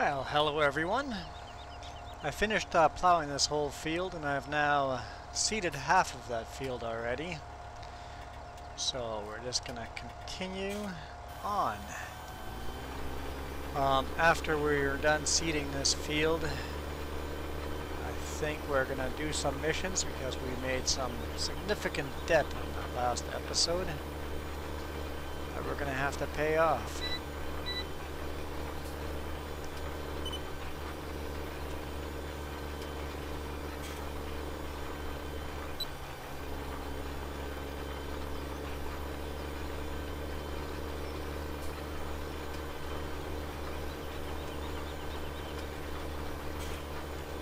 Well, hello everyone. I finished plowing this whole field and I've now seeded half of that field already. So we're just going to continue on. After we're done seeding this field, I think we're going to do some missions because we made some significant debt on that last episode that we're going to have to pay off.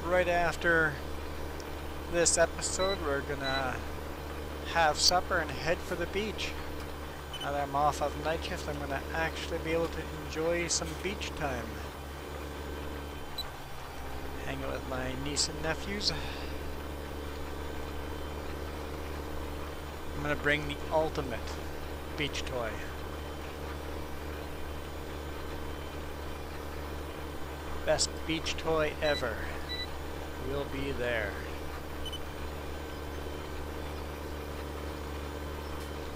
Right after this episode, we're gonna have supper and head for the beach. Now that I'm off of night shift, I'm gonna actually be able to enjoy some beach time. Hang out with my niece and nephews. I'm gonna bring the ultimate beach toy. Best beach toy ever. Will be there.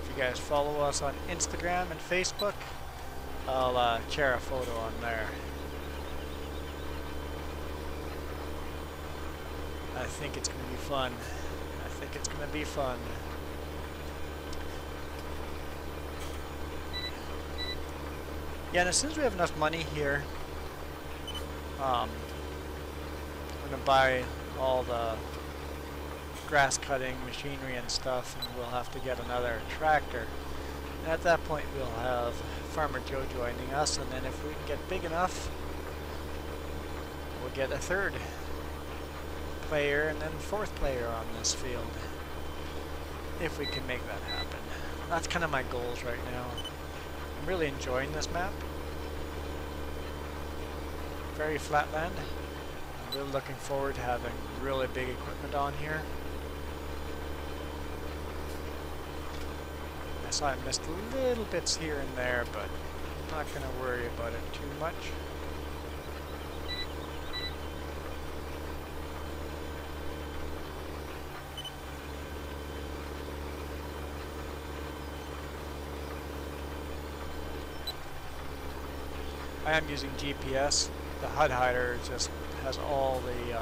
If you guys follow us on Instagram and Facebook, I'll share a photo on there. I think it's going to be fun. I think it's going to be fun. Yeah, and as soon as we have enough money here, to buy all the grass cutting machinery and stuff, and we'll have to get another tractor. And at that point we'll have Farmer Joe joining us, and then if we can get big enough, we'll get a third player and then fourth player on this field, if we can make that happen. That's kind of my goals right now. I'm really enjoying this map. Very flat land. Really looking forward to having really big equipment on here. I saw I missed little bits here and there, but I'm not going to worry about it too much. I am using GPS. The HUD hider just has all the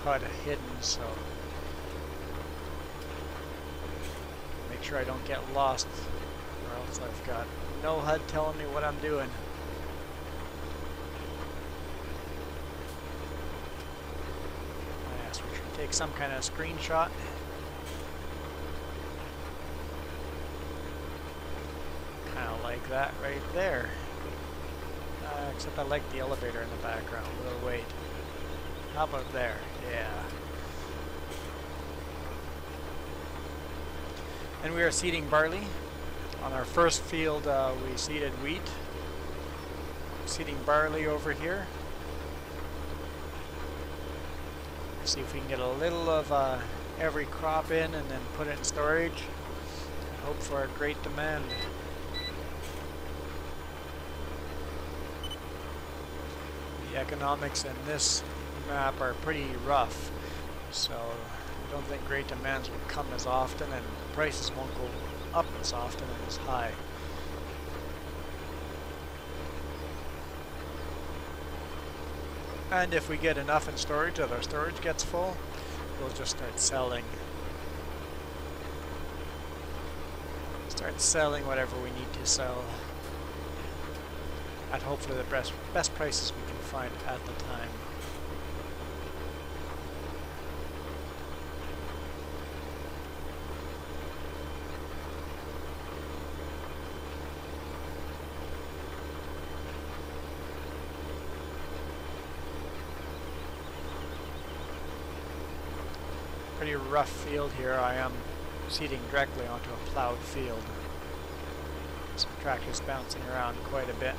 HUD hidden, so make sure I don't get lost, or else I've got no HUD telling me what I'm doing. Yes, we should take some kind of screenshot. Kind of like that right there. Except I like the elevator in the background. We'll wait. How about there? Yeah. And we are seeding barley. On our first field we seeded wheat. Seeding barley over here. See if we can get a little of every crop in and then put it in storage. And hope for a great demand. The economics in this map are pretty rough, so I don't think great demands will come as often, and the prices won't go up as often and as high. And if we get enough in storage that our storage gets full, we'll just start selling. Start selling whatever we need to sell at hopefully the best prices we can find at the time. Pretty rough field here. I am seeding directly onto a plowed field. Some tractors bouncing around quite a bit.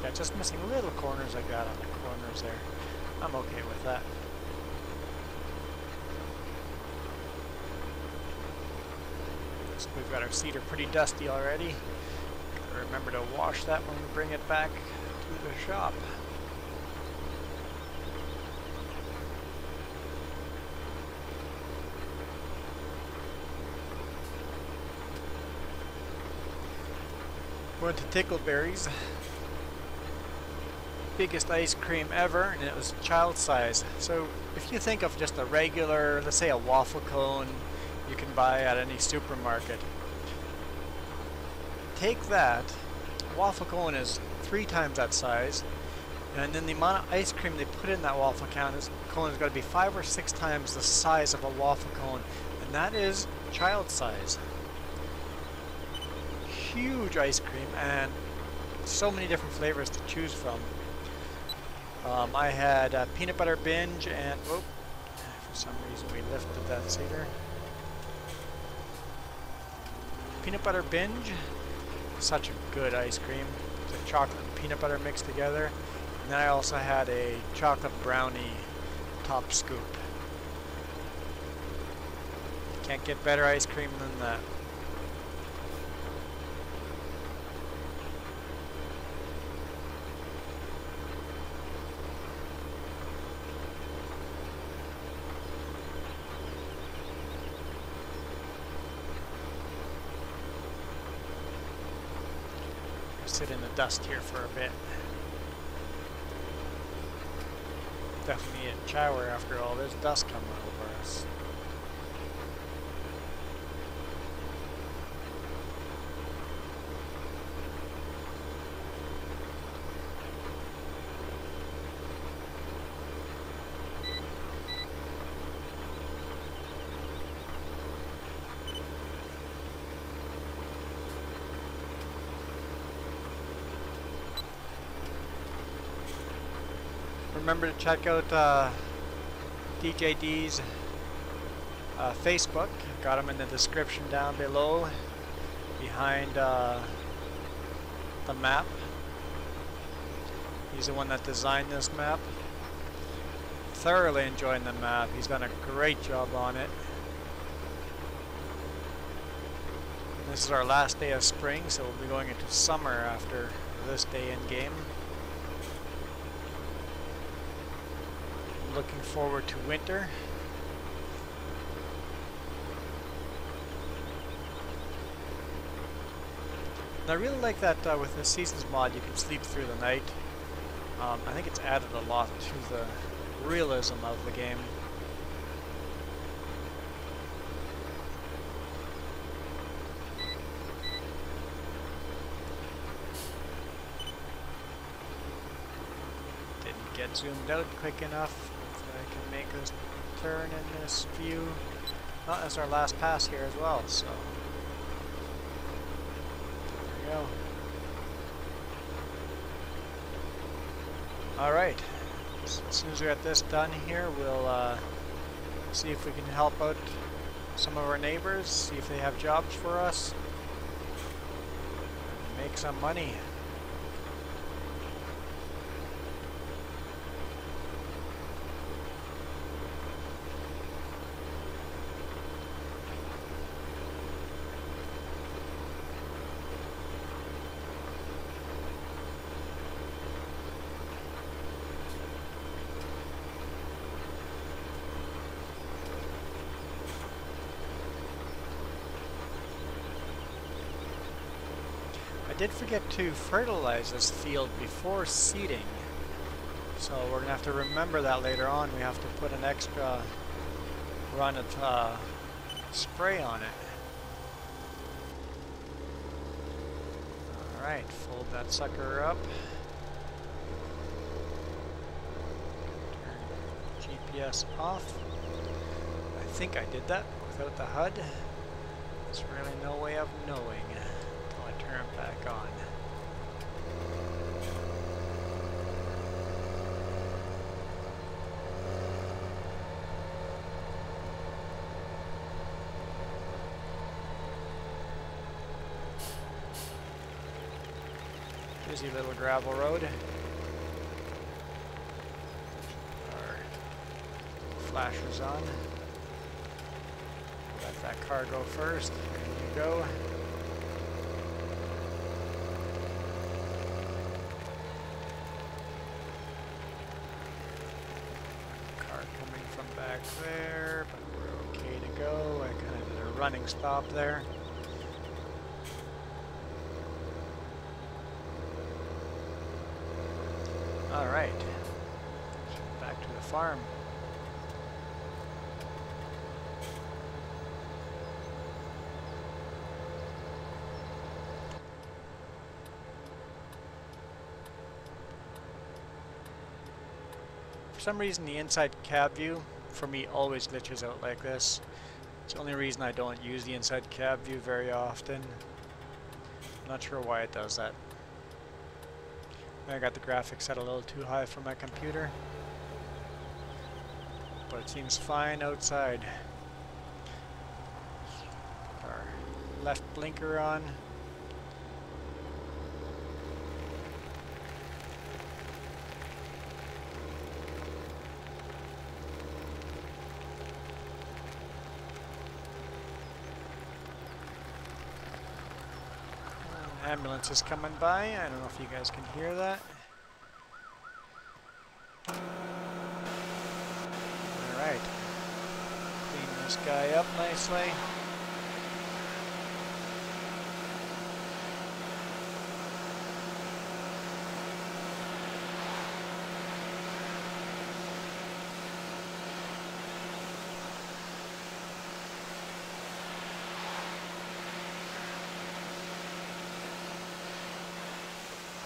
Yeah, just missing little corners I got on the corners there. I'm okay with that. So we've got our cedar pretty dusty already. Gotta remember to wash that when we bring it back to the shop. Went to Tickleberry's. Biggest ice cream ever, and it was child size. So if you think of just a regular, let's say a waffle cone you can buy at any supermarket, take that, a waffle cone is 3 times that size, and then the amount of ice cream they put in that waffle cone is got to be 5 or 6 times the size of a waffle cone, and that is child size. Huge ice cream, and so many different flavors to choose from. I had peanut butter binge and, oh, for some reason we lifted that cedar. Peanut butter binge, such a good ice cream. The chocolate and peanut butter mixed together. And then I also had a chocolate brownie top scoop. Can't get better ice cream than that. Sit in the dust here for a bit. Definitely need a shower after all this dust coming over us. Remember to check out DJD's Facebook. Got him in the description down below, behind the map. He's the one that designed this map. Thoroughly enjoying the map. He's done a great job on it. And this is our last day of spring, so we'll be going into summer after this day in game. Looking forward to winter. And I really like that with the Seasons mod you can sleep through the night. I think it's added a lot to the realism of the game. Didn't get zoomed out quick enough. I can make this turn in this view. Oh, that's our last pass here as well, so there we go. Alright, so as soon as we get this done here, we'll see if we can help out some of our neighbors, see if they have jobs for us, make some money. I did forget to fertilize this field before seeding, so we're going to have to remember that later on. We have to put an extra run of spray on it. Alright, fold that sucker up. Turn GPS off. I think I did that without the HUD. There's really no way of knowing. Turn it back on. Busy little gravel road. flashers on. Let that car go first. There you go. Car coming from back there, but we're okay to go. I kind of did a running stop there. All right, back to the farm. For some reason, the inside cab view for me always glitches out like this. It's the only reason I don't use the inside cab view very often. I'm not sure why it does that. I got the graphics set a little too high for my computer, but it seems fine outside. Our left blinker on. Ambulance is coming by. I don't know if you guys can hear that. Alright. Clean this guy up nicely.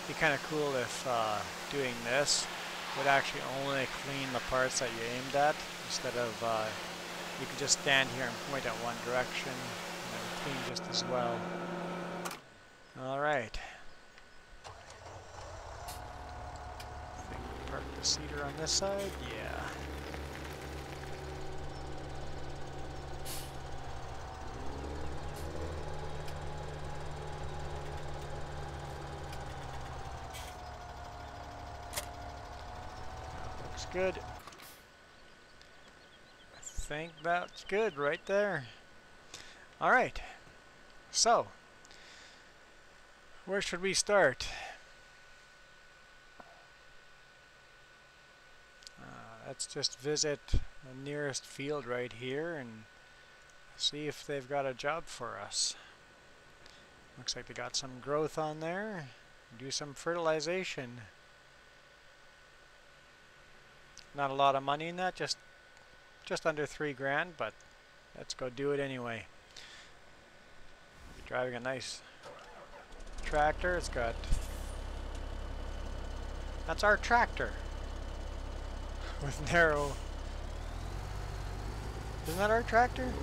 Be kind of cool if doing this would actually only clean the parts that you aimed at, instead of you could just stand here and point at one direction and it would clean just as well. Alright. Park the cedar on this side, yeah. Good. I think that's good right there. All right. So, where should we start? Let's just visit the nearest field right here and see if they've got a job for us. Looks like they got some growth on there. Do some fertilization. Not a lot of money in that, just under $3,000, but let's go do it anyway. Driving a nice tractor. It's got... That's our tractor. With narrow... Isn't that our tractor?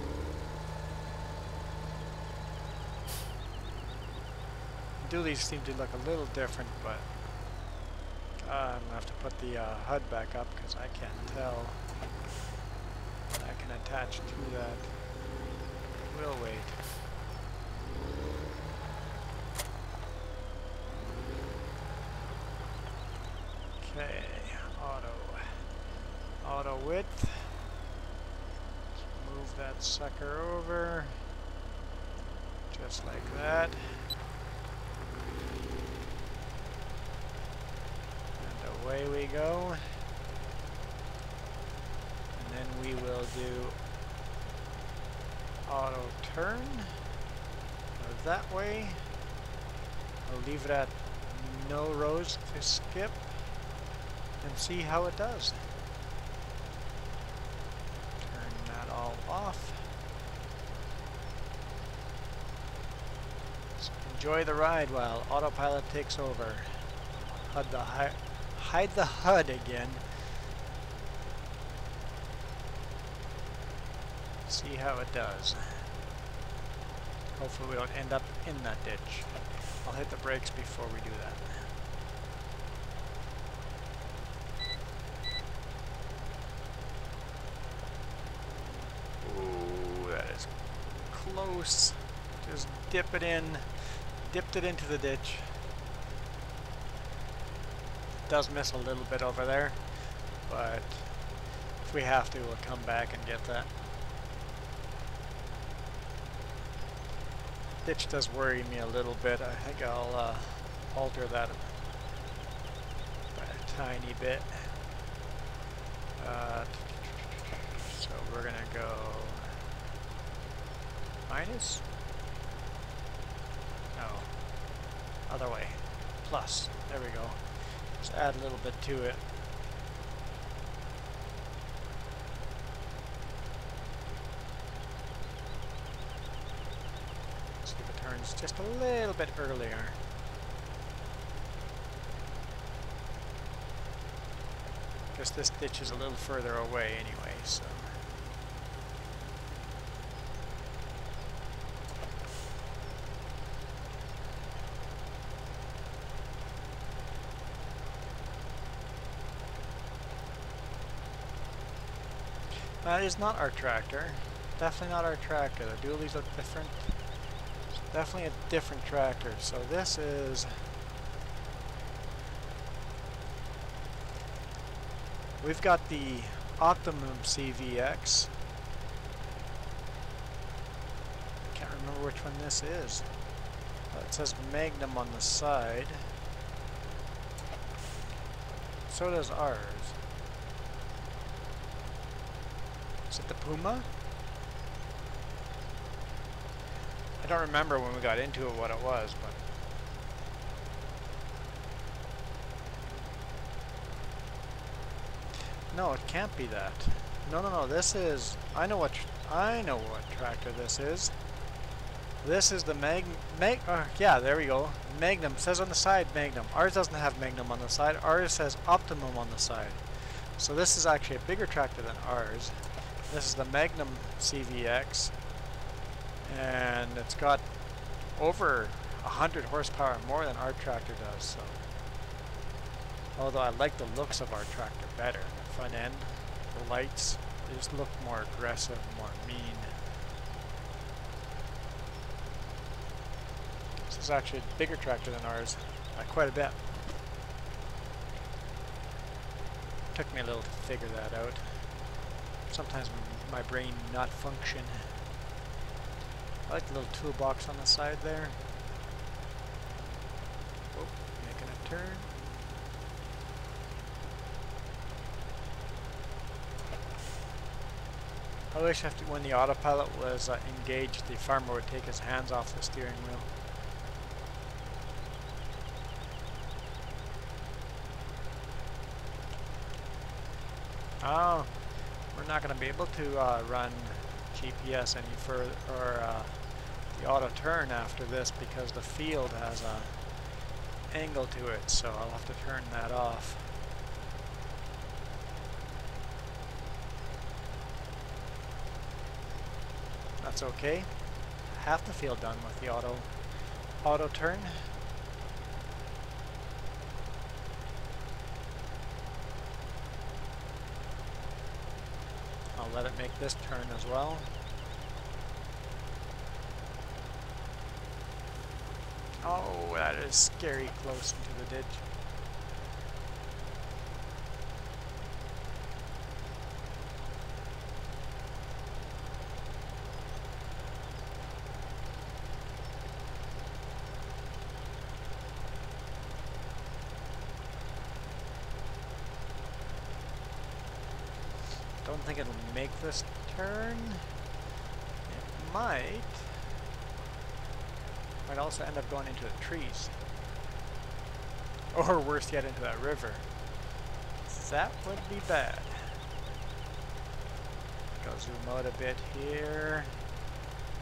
Dualies seem to look a little different, but... I'm going to have to put the HUD back up because I can't tell. I can attach to that. We'll wait. Okay, auto width. Let's move that sucker over. Just like that. Away we go, and then we will do auto turn that way. I'll leave it at no rows to skip and see how it does. Turn that all off. So enjoy the ride while autopilot takes over. Hide the HUD again. See how it does. Hopefully we don't end up in that ditch. I'll hit the brakes before we do that. Ooh, that is close. Just dip it in. Dipped it into the ditch. Does miss a little bit over there, but If we have to, we'll come back and get that. Ditch does worry me a little bit. I think I'll alter that by a tiny bit. So we're gonna go minus? No. Other way. Plus. There we go. Just add a little bit to it. See if it turns just a little bit earlier. Guess this ditch is a little further away anyway, so. That is not our tractor. Definitely not our tractor. The dualies look different. It's definitely a different tractor. So this is... We've got the Optimum CVX. I can't remember which one this is. It says Magnum on the side. So does ours. Is it the Puma? I don't remember when we got into it what it was, but... No, it can't be that. No, this is... I know what tractor this is. This is the yeah, there we go. Magnum. It says on the side Magnum. Ours doesn't have Magnum on the side. Ours says Optimum on the side. So this is actually a bigger tractor than ours. This is the Magnum CVX. And it's got over 100 horsepower more than our tractor does. So, although I like the looks of our tractor better. The front end, the lights, they just look more aggressive, more mean. This is actually a bigger tractor than ours, by quite a bit. Took me a little to figure that out. Sometimes my brain not function. I like the little toolbox on the side there. Oh, making a turn. I wish after when the autopilot was engaged, the farmer would take his hands off the steering wheel. Oh, we're not going to be able to run GPS any further, or the auto turn after this, because the field has a angle to it, so I'll have to turn that off. That's okay. Half the field done with the auto turn. I'll let it make this turn as well. Oh, that is scary close into the ditch. Don't think it'll make this turn. It might. Might also end up going into the trees. Or worse yet, into that river. That would be bad. Go zoom out a bit here.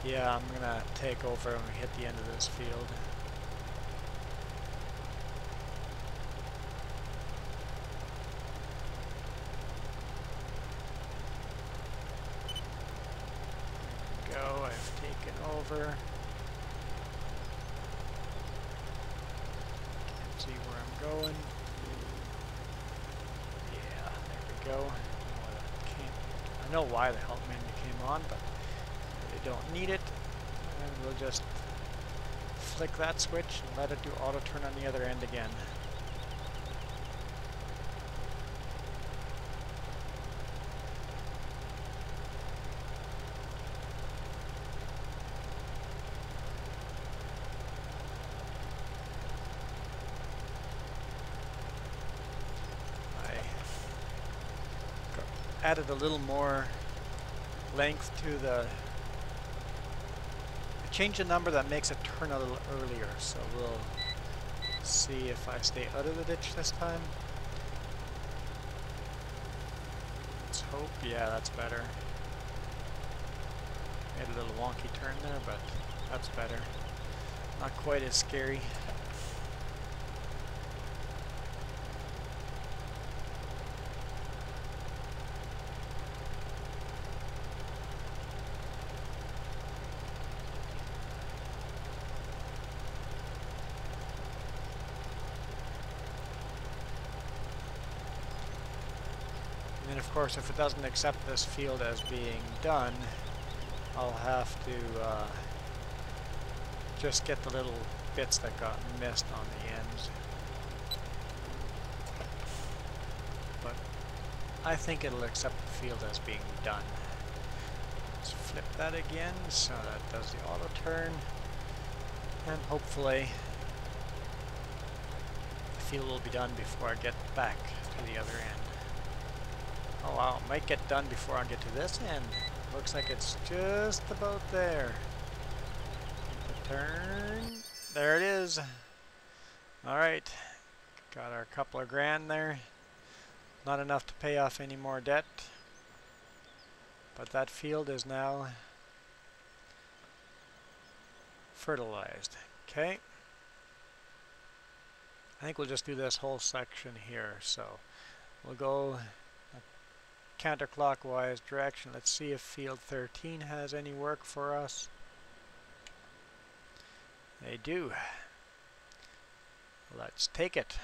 Yeah, I'm gonna take over when we hit the end of this field. I've taken over. Can't see where I'm going. Yeah, there we go. I know why the help menu came on, but we don't need it. And we'll just flick that switch and let it do auto turn on the other end again. added a little more length to the... I changed the number that makes it turn a little earlier, so we'll see if I stay out of the ditch this time. Let's hope. Yeah, that's better. Made a little wonky turn there, but that's better. Not quite as scary. And then of course, if it doesn't accept this field as being done, I'll have to just get the little bits that got missed on the ends. But I think it'll accept the field as being done. Let's flip that again so that does the auto turn. And hopefully the field will be done before I get back to the other end. Oh wow, it might get done before I get to this end. Looks like it's just about there. Turn. There it is. Alright. Got our couple of grand there. Not enough to pay off any more debt. But that field is now fertilized. Okay. I think we'll just do this whole section here. So we'll go counterclockwise direction. Let's see if field 13 has any work for us. They do. Let's take it.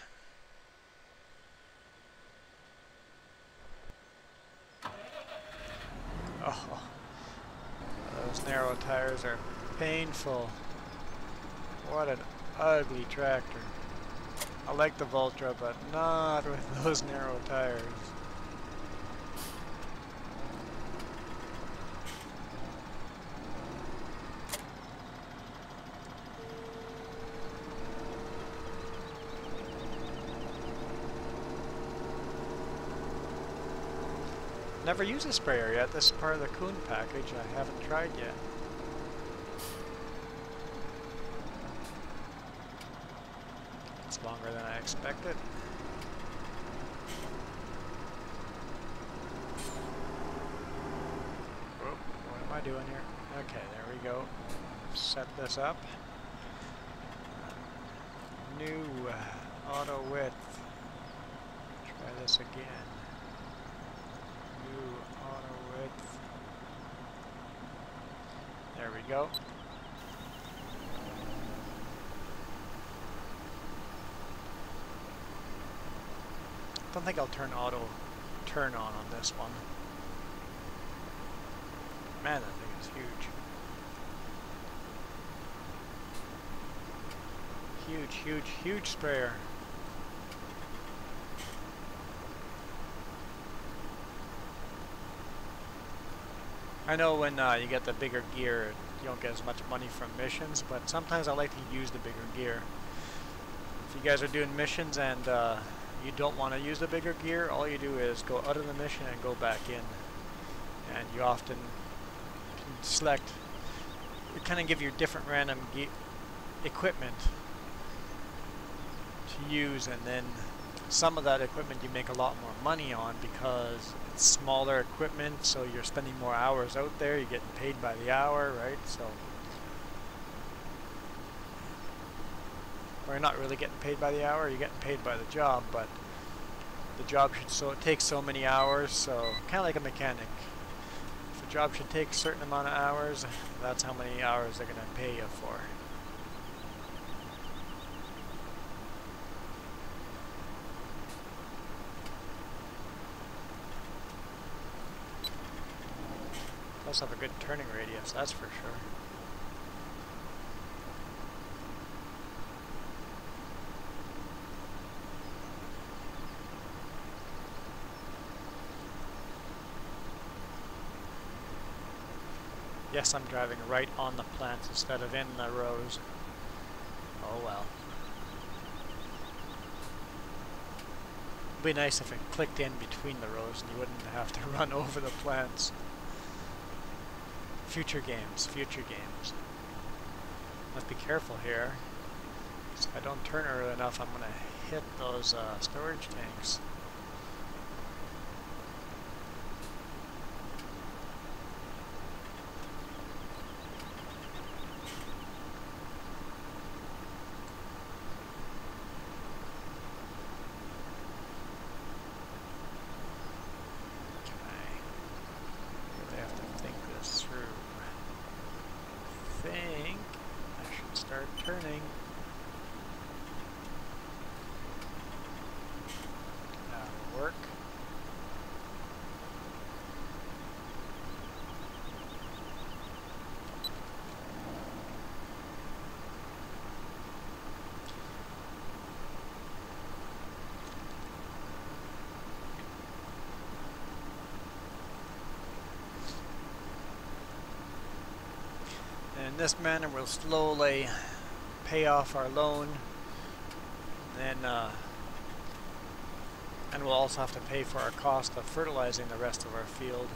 Oh, those narrow tires are painful. What an ugly tractor. I like the Voltra, but not with those narrow tires. Never used a sprayer yet. This is part of the Kuhn package. I haven't tried yet. It's longer than I expected. Whoop, what am I doing here? Okay, there we go. Set this up. New auto width. Try this again. Auto width. There we go. I don't think I'll turn auto turn on this one. Man, that thing is huge. Huge, huge, huge sprayer. I know when you get the bigger gear, you don't get as much money from missions, but sometimes I like to use the bigger gear. If you guys are doing missions and you don't want to use the bigger gear, all you do is go out of the mission and go back in. And you often can select, you kind of give your different random equipment to use, and then some of that equipment you make a lot more money on because it's smaller equipment, so you're spending more hours out there, you're getting paid by the hour, right? So, or you're not really getting paid by the hour, you're getting paid by the job, but the job should, so it takes so many hours, so kind of like a mechanic. If a job should take a certain amount of hours, that's how many hours they're going to pay you for. Does have a good turning radius, that's for sure. Yes, I'm driving right on the plants instead of in the rows. Oh well. It'd be nice if it clicked in between the rows and you wouldn't have to run over the plants. Future games, future games. Must be careful here. So if I don't turn early enough, I'm going to hit those storage tanks. Turning. That'll work. And in this manner, we'll slowly pay off our loan, and we'll also have to pay for our cost of fertilizing the rest of our field.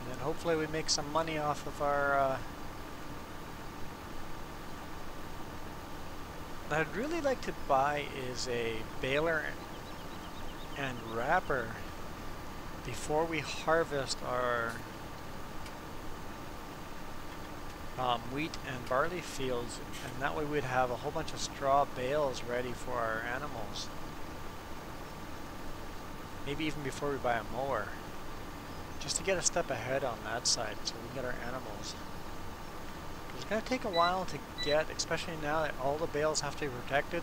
And then hopefully we make some money off of our what I'd really like to buy is a baler and wrapper before we harvest our wheat and barley fields, and that way we'd have a whole bunch of straw bales ready for our animals. Maybe even before we buy a mower, just to get a step ahead on that side so we can get our animals. It's going to take a while to get, especially now that all the bales have to be protected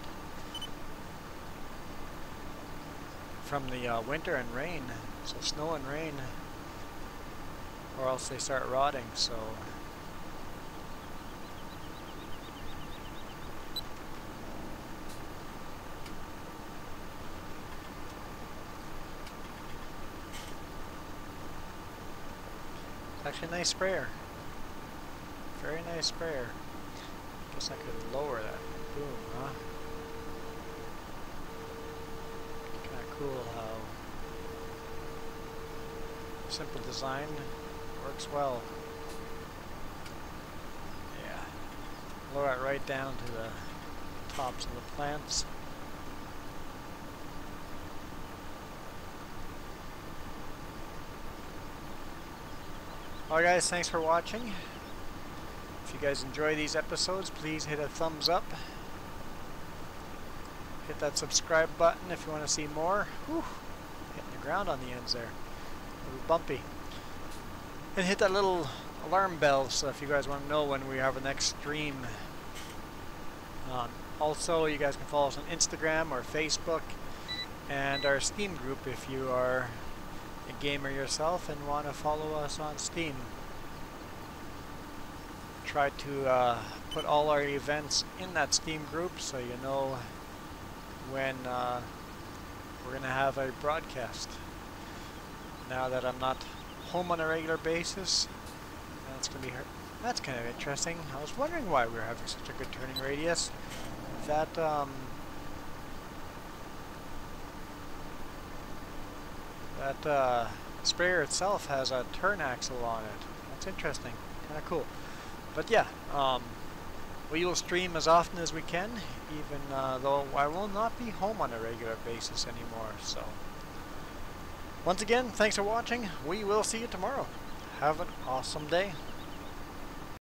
from the winter and rain, so snow and rain, or else they start rotting. So actually a nice sprayer. Very nice sprayer. Guess I could lower that boom, huh? Kinda cool how simple design works well. Yeah. Lower it right down to the tops of the plants. Alright guys, thanks for watching. If you guys enjoy these episodes, please hit a thumbs up. Hit that subscribe button if you want to see more. Whew, hitting the ground on the ends there. A little bumpy. And hit that little alarm bell so if you guys want to know when we have our next stream. Also, you guys can follow us on Instagram or Facebook, and our Steam group if you are a gamer yourself and want to follow us on Steam. Try to put all our events in that Steam group so you know when we're going to have a broadcast. Now that I'm not home on a regular basis, that's kind of interesting. I was wondering why we were having such a good turning radius. That sprayer itself has a turn axle on it. That's interesting. Kind of cool. But yeah, we will stream as often as we can, even though I will not be home on a regular basis anymore. So, once again, thanks for watching. We will see you tomorrow. Have an awesome day.